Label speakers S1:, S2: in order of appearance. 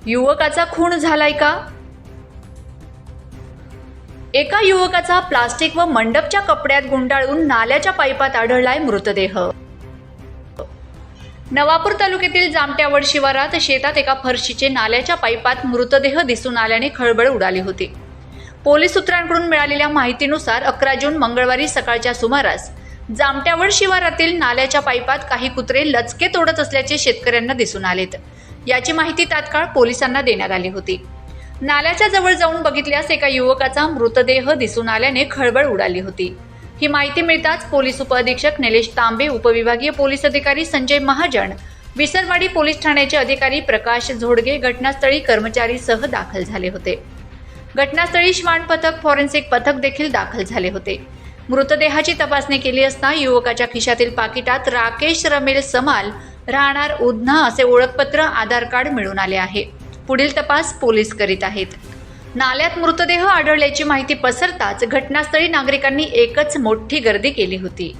S1: युवकाचा खून झालाय का? एका युवकाचा प्लास्टिक व मंडपच्या कपड्यात गुंडाळून नाल्याच्या पाईपात आढळलाय मृतदेह। नवापूर तालुक्यातील जामट्यावड शिवारात शेतात एका फरशीचे नाल्याच्या पाईपात मृतदेह दिसून आल्याने खळबळ उडाली होती। पोलीस सूत्रांकडून मिळालेल्या माहितीनुसार 11 जून मंगळवारी सकाळच्या सुमारास जामट्यावड शिवारातील नाल्याच्या पाईपात काही कुत्रे लचके तोडत असल्याचे शेतकऱ्यांना दिसून आलेत। याची माहिती तात्काळ पोलिसांना देण्यात आली होती। नाल्याच्या जवळ जाऊन बघितल्यास एका युवकाचा मृतदेह दिसून आल्याने खळबळ उडाली होती। ही माहिती मिळताच पोलीस उपअधीक्षक निलेश तांबे, उपविभागीय पोलीस अधिकारी संजय महाजन, विसरवाडी पोलीस ठाण्याचे अधिकारी प्रकाश झोडगे घटनास्थळी कर्मचारीसह दाखल झाले होते। घटनास्थळी श्वान पथक, फॉरेन्सिक पथक देखील दाखल झाले होते। मृतदेहाची तपासणी केली असता युवकाच्या खिशातील पाकिटात राकेश रमेल समाल, राहणार उधना असे ओळखपत्र, आधार कार्ड मिळून आले आहे। पुढील तपास पोलीस करीत आहेत। नाल्यात मृतदेह आढळल्याची माहिती पसरताच घटनास्थळी नागरिकांनी एकच मोठी गर्दी केली होती।